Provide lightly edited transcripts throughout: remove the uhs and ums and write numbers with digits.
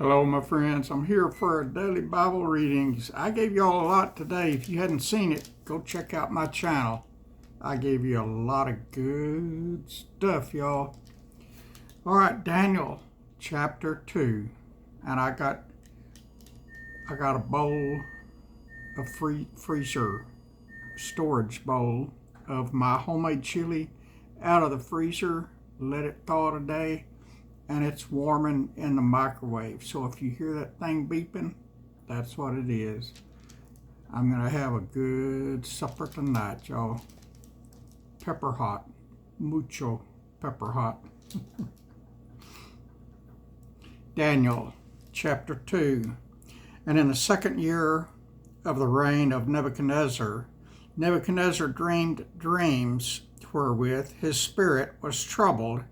Hello, my friends. I'm here for a daily Bible readings. I gave you all a lot today. If you hadn't seen it, go check out my channel. I gave you a lot of good stuff, y'all. All right, Daniel chapter 2. And I got a bowl of freezer storage bowl of my homemade chili out of the freezer. Let it thaw today. And it's warming in the microwave. So if you hear that thing beeping, that's what it is. I'm gonna have a good supper tonight, y'all. Pepper hot, mucho pepper hot. Daniel chapter 2. And in the second year of the reign of Nebuchadnezzar, Nebuchadnezzar dreamed dreams wherewith his spirit was troubled,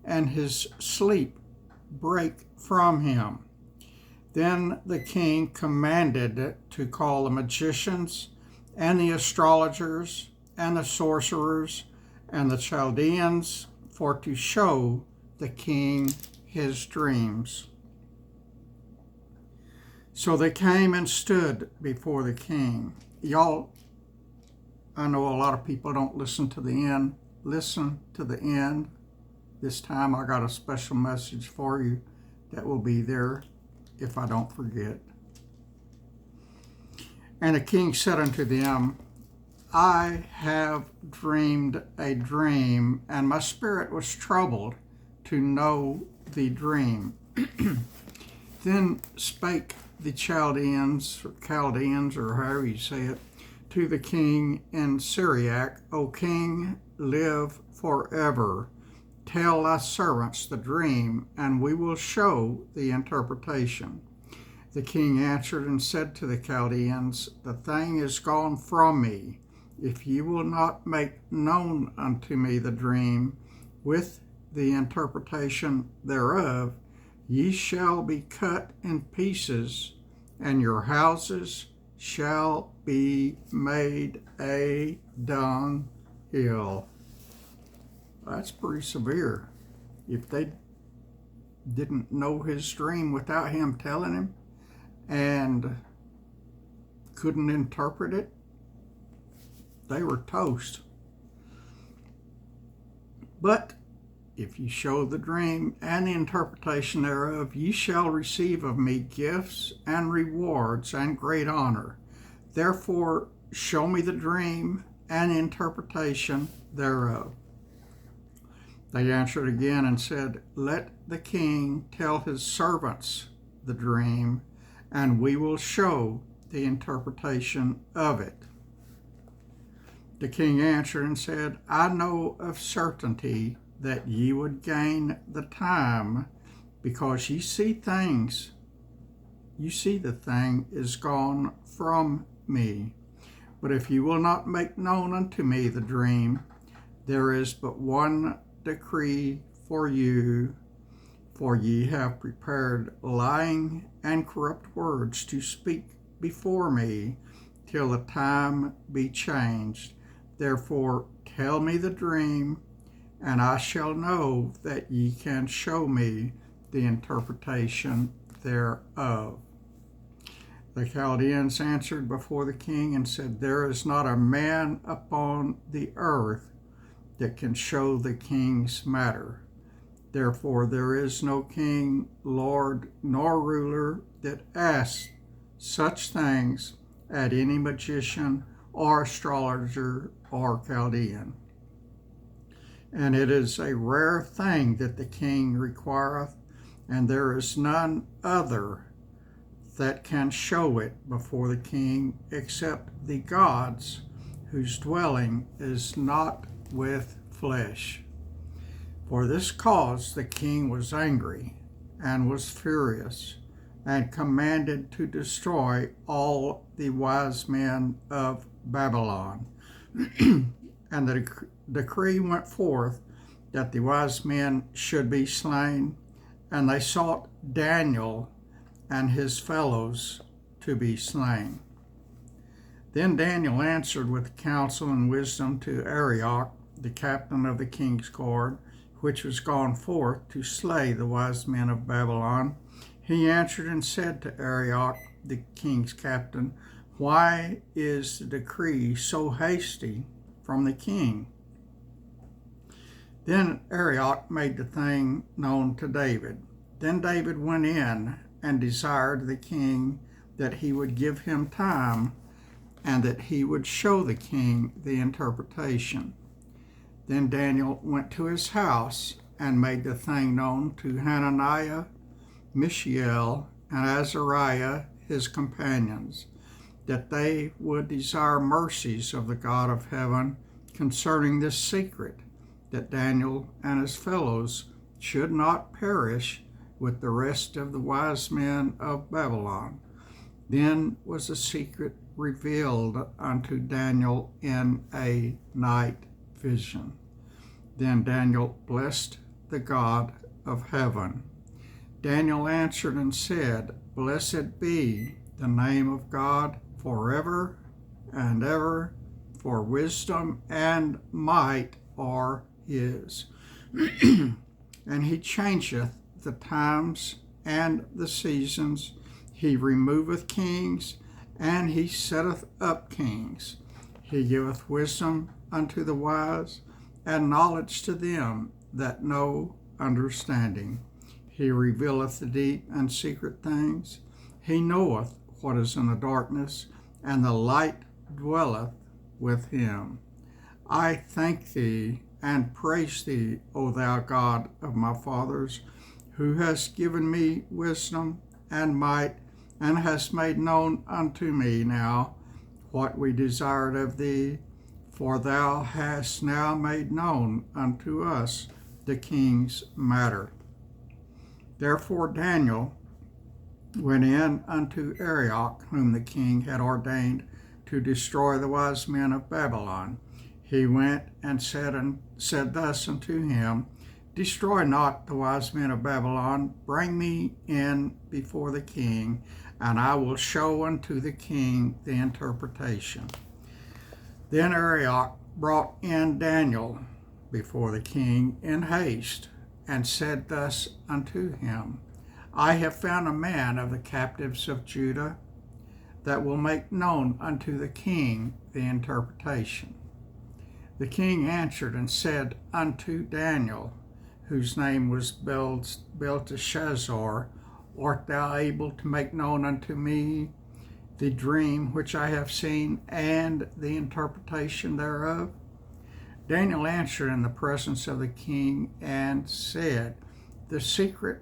and his sleep brake from him. Then the king commanded to call the magicians and the astrologers and the sorcerers and the Chaldeans for to show the king his dreams. So they came and stood before the king. Y'all, I know a lot of people don't listen to the end. Listen to the end. This time I got a special message for you that will be there if I don't forget. And the king said unto them, I have dreamed a dream, and my spirit was troubled to know the dream. Then spake the Chaldeans, or however you say it, to the king in Syriac, O king, live forever. Tell thy servants the dream, and we will show the interpretation. The king answered and said to the Chaldeans, the thing is gone from me. If ye will not make known unto me the dream with the interpretation thereof, ye shall be cut in pieces, and your houses shall be made a dunghill. That's pretty severe. If they didn't know his dream without him telling him and couldn't interpret it, they were toast. But if you show the dream and the interpretation thereof, ye shall receive of me gifts and rewards and great honor. Therefore show me the dream and the interpretation thereof. They answered again and said, let the king tell his servants the dream, and we will show the interpretation of it. The king answered and said, I know of certainty that ye would gain the time, because ye see things. You see the thing is gone from me. But if ye will not make known unto me the dream, there is but one decree for you, for ye have prepared lying and corrupt words to speak before me till the time be changed. Therefore tell me the dream, and I shall know that ye can show me the interpretation thereof. The Chaldeans answered before the king and said, there is not a man upon the earth that can show the king's matter. Therefore there is no king, lord, nor ruler that asks such things at any magician or astrologer or Chaldean. And it is a rare thing that the king requireth, and there is none other that can show it before the king except the gods, whose dwelling is not with flesh. For this cause the king was angry and was furious, and commanded to destroy all the wise men of Babylon. And the decree went forth that the wise men should be slain, and they sought Daniel and his fellows to be slain. Then Daniel answered with counsel and wisdom to Arioch, the captain of the king's guard, which was gone forth to slay the wise men of Babylon. He answered and said to Arioch, the king's captain, "Why is the decree so hasty from the king?" Then Arioch made the thing known to David. Then David went in and desired the king that he would give him time and that he would show the king the interpretation. Then Daniel went to his house and made the thing known to Hananiah, Mishael, and Azariah, his companions, that they would desire mercies of the God of heaven concerning this secret, that Daniel and his fellows should not perish with the rest of the wise men of Babylon. Then was the secret revealed unto Daniel in a night vision. Then Daniel blessed the God of heaven. Daniel answered and said, "Blessed be the name of God forever and ever, for wisdom and might are his. And he changeth the times and the seasons. He removeth kings, and he setteth up kings. He giveth wisdom unto the wise, and knowledge to them that know understanding. He revealeth the deep and secret things. He knoweth what is in the darkness, and the light dwelleth with him. I thank thee and praise thee, O thou God of my fathers, who hast given me wisdom and might, and hast made known unto me now what we desired of thee, for thou hast now made known unto us the king's matter." Therefore Daniel went in unto Arioch, whom the king had ordained to destroy the wise men of Babylon. He went and said thus unto him, "Destroy not the wise men of Babylon. Bring me in before the king, and I will show unto the king the interpretation." Then Arioch brought in Daniel before the king in haste, and said thus unto him, "I have found a man of the captives of Judah that will make known unto the king the interpretation." The king answered and said unto Daniel, whose name was Belteshazzar, "Art thou able to make known unto me the dream which I have seen, and the interpretation thereof?" Daniel answered in the presence of the king and said, "The secret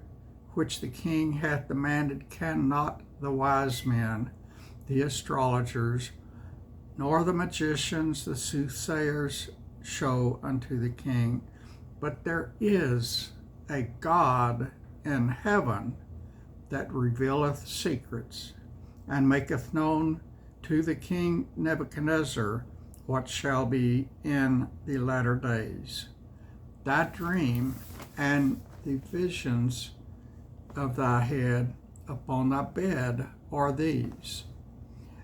which the king hath demanded cannot the wise men, the astrologers, nor the magicians, the soothsayers, show unto the king. But there is a God in heaven that revealeth secrets, and maketh known to the king Nebuchadnezzar what shall be in the latter days. Thy dream and the visions of thy head upon thy bed are these.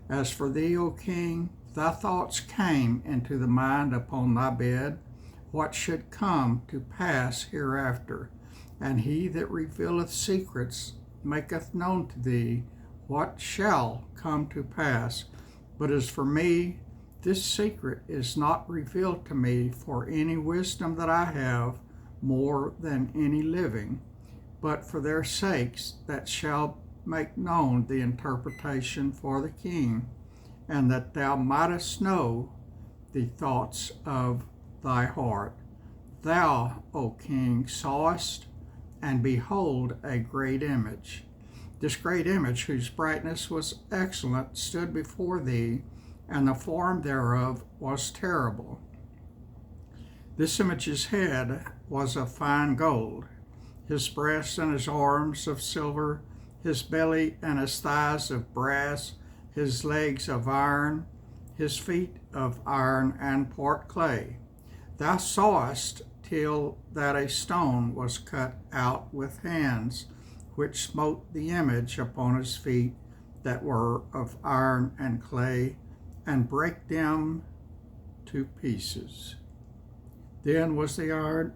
As for thee, O king, thy thoughts came into the mind upon thy bed, what should come to pass hereafter. And he that revealeth secrets maketh known to thee what shall come to pass. But as for me, this secret is not revealed to me for any wisdom that I have more than any living, but for their sakes that shall make known the interpretation for the king, and that thou mightest know the thoughts of thy heart. Thou, O king, sawest, and behold, a great image. This great image, whose brightness was excellent, stood before thee, and the form thereof was terrible. This image's head was of fine gold, his breast and his arms of silver, his belly and his thighs of brass, his legs of iron, his feet of iron and part clay. Thou sawest till that a stone was cut out with hands, which smote the image upon his feet that were of iron and clay, and brake them to pieces. Then was the iron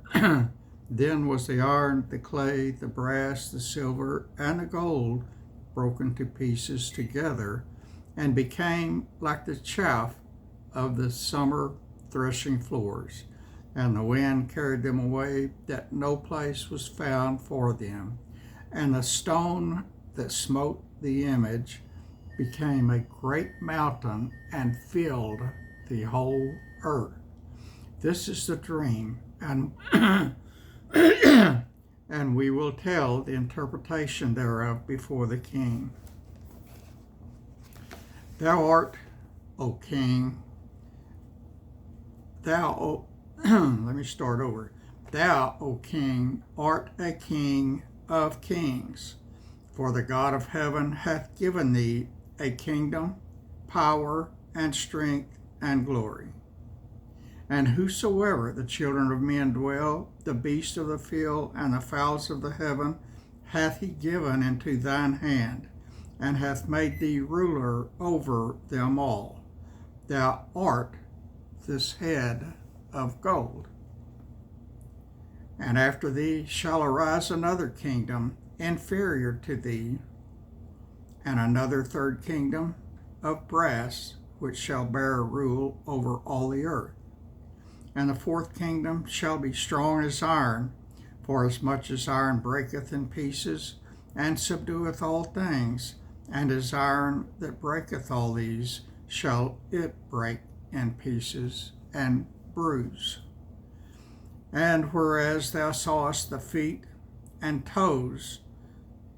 Then was the iron, the clay, the brass, the silver, and the gold broken to pieces together, and became like the chaff of the summer threshing floors. And the wind carried them away, that no place was found for them. And the stone that smote the image became a great mountain and filled the whole earth. This is the dream, and and we will tell the interpretation thereof before the king. Thou art, O king, let me start over. Thou, O king, art a king of kings, for the God of heaven hath given thee a kingdom, power, and strength, and glory. And whosoever the children of men dwell, the beasts of the field, and the fowls of the heaven, hath he given into thine hand, and hath made thee ruler over them all. Thou art this head of gold. And after thee shall arise another kingdom inferior to thee, and another third kingdom of brass, which shall bear rule over all the earth. And the fourth kingdom shall be strong as iron, for as much as iron breaketh in pieces, and subdueth all things, and as iron that breaketh all these, shall it break in pieces and bruise. And whereas thou sawest the feet and toes,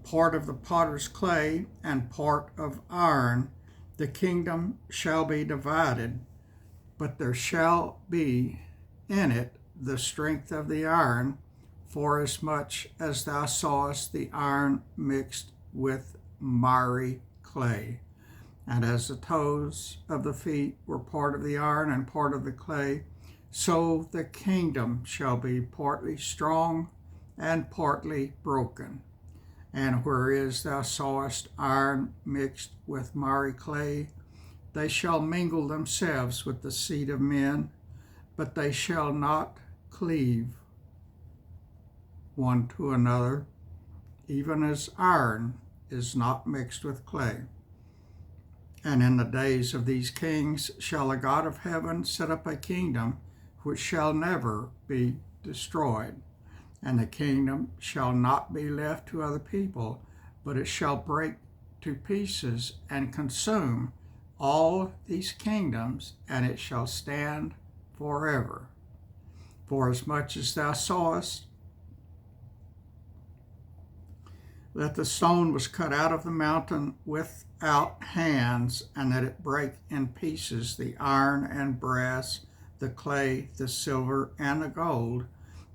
part of the potter's clay and part of iron, the kingdom shall be divided, but there shall be in it the strength of the iron, forasmuch as thou sawest the iron mixed with miry clay. And as the toes of the feet were part of the iron and part of the clay, so the kingdom shall be partly strong and partly broken. And whereas thou sawest iron mixed with miry clay, they shall mingle themselves with the seed of men, but they shall not cleave one to another, even as iron is not mixed with clay. And in the days of these kings shall the God of heaven set up a kingdom which shall never be destroyed. And the kingdom shall not be left to other people, but it shall break to pieces and consume all these kingdoms, and it shall stand forever. For as much as thou sawest that the stone was cut out of the mountain without hands, and that it brake in pieces the iron and brass, the clay, the silver, and the gold,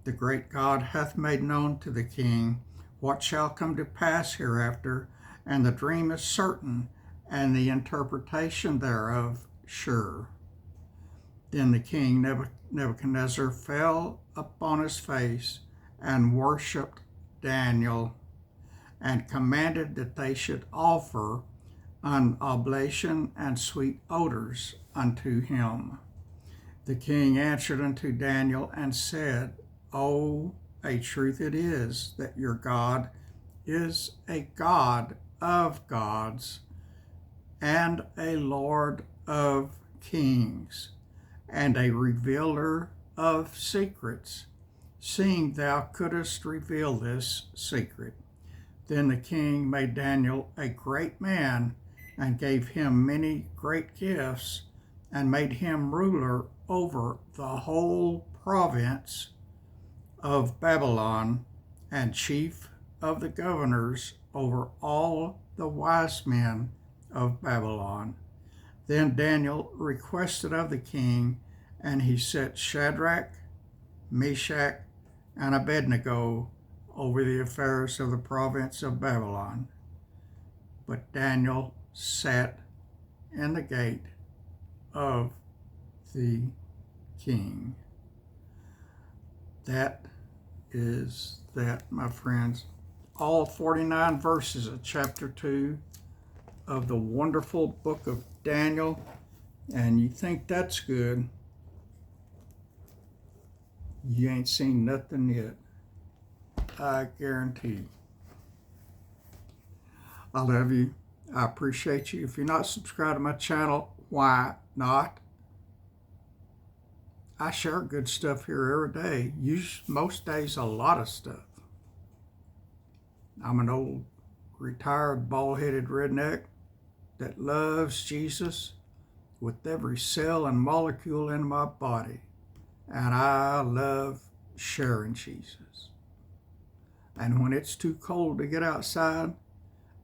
the great God hath made known to the king what shall come to pass hereafter, and the dream is certain, and the interpretation thereof sure. Then the king Nebuchadnezzar fell upon his face and worshipped Daniel, and commanded that they should offer an oblation and sweet odors unto him. The king answered unto Daniel and said, O, a truth it is that your God is a God of gods, and a Lord of kings, and a revealer of secrets, seeing thou couldst reveal this secret. Then the king made Daniel a great man, and gave him many great gifts, and made him ruler over the whole province of Babylon, and chief of the governors over all the wise men of Babylon. Then Daniel requested of the king, and he set Shadrach, Meshach, and Abednego over the affairs of the province of Babylon. But Daniel sat in the gate of the king. That is that, my friends. All 49 verses of chapter 2 of the wonderful book of Daniel. And you think that's good, you ain't seen nothing yet. I guarantee. I love you. I appreciate you. If you're not subscribed to my channel, why not? I share good stuff here every day. Use most days a lot of stuff. I'm an old, retired, bald-headed redneck that loves Jesus with every cell and molecule in my body. And I love sharing Jesus. And when it's too cold to get outside,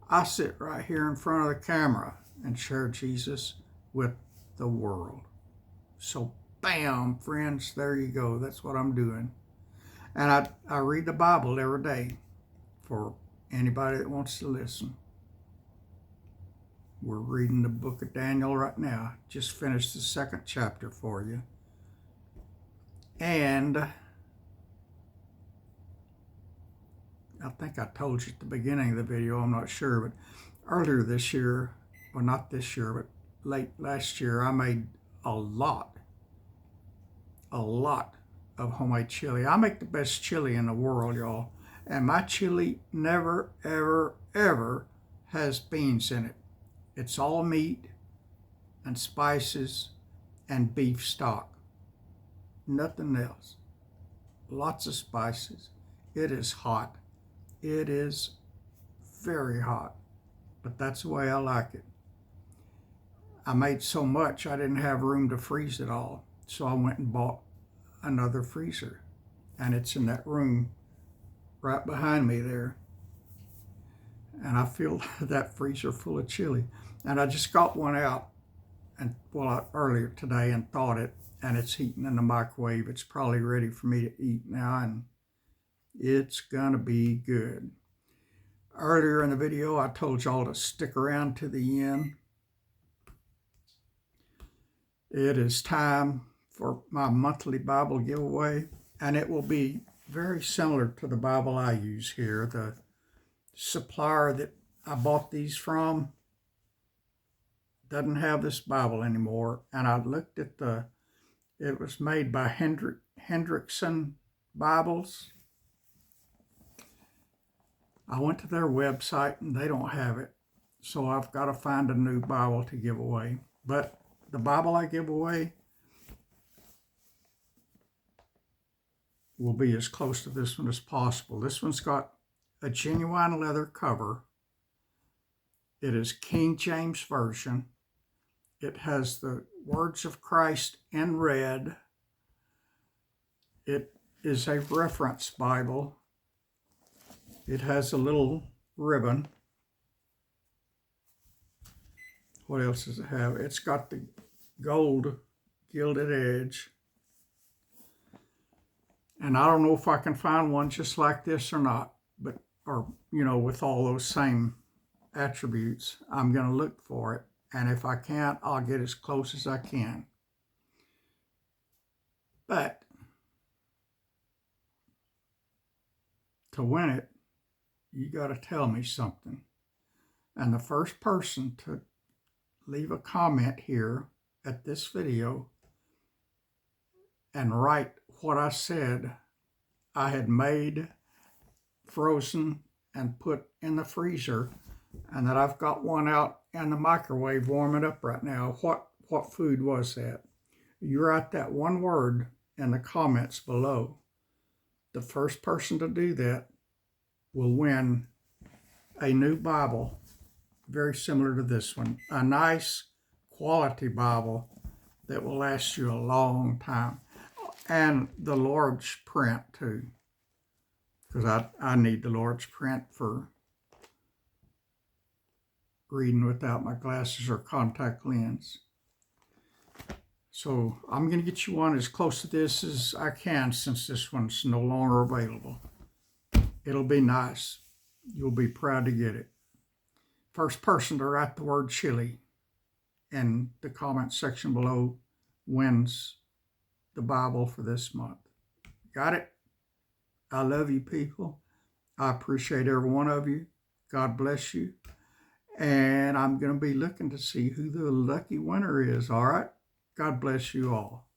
I sit right here in front of the camera and share Jesus with the world. So bam, friends, there you go. That's what I'm doing. And I read the Bible every day for anybody that wants to listen. We're reading the book of Daniel right now. Just finished the 2nd chapter for you. And I think I told you at the beginning of the video, I'm not sure, but earlier this year, well, not this year, but late last year, I made a lot of homemade chili. I make the best chili in the world, y'all. And my chili never, ever, ever has beans in it. It's all meat and spices and beef stock. Nothing else. Lots of spices. It is hot. It is very hot, but that's the way I like it. I made so much I didn't have room to freeze it all, so I went and bought another freezer, and it's in that room right behind me there. And I filled that freezer full of chili, and I just got one out earlier today and thawed it, and it's heating in the microwave. It's probably ready for me to eat now, and it's gonna be good. Earlier in the video, I told y'all to stick around to the end. It is time for my monthly Bible giveaway, and it will be very similar to the Bible I use here. The supplier that I bought these from doesn't have this Bible anymore, and I looked at it was made by Hendrickson Bibles. I went to their website and they don't have it, so I've got to find a new Bible to give away. But the Bible I give away will be as close to this one as possible. This one's got a genuine leather cover. It is King James Version. It has the words of Christ in red. It is a reference Bible. It has a little ribbon. What else does it have? It's got the gold gilded edge. And I don't know if I can find one just like this or not, with all those same attributes. I'm going to look for it. And if I can't, I'll get as close as I can. But to win it, you got to tell me something. And the first person to leave a comment here at this video and write what I said I had made, frozen, and put in the freezer, and that I've got one out in the microwave warming up right now. What food was that? You write that one word in the comments below. The first person to do that will win a new Bible very similar to this one. A nice quality Bible that will last you a long time. And the large print too, because I need the large print for reading without my glasses or contact lens. So I'm going to get you one as close to this as I can, since this one's no longer available. It'll be nice. You'll be proud to get it. First person to write the word chili in the comment section below wins the Bible for this month. Got it? I love you people. I appreciate every one of you. God bless you. And I'm going to be looking to see who the lucky winner is, all right? God bless you all.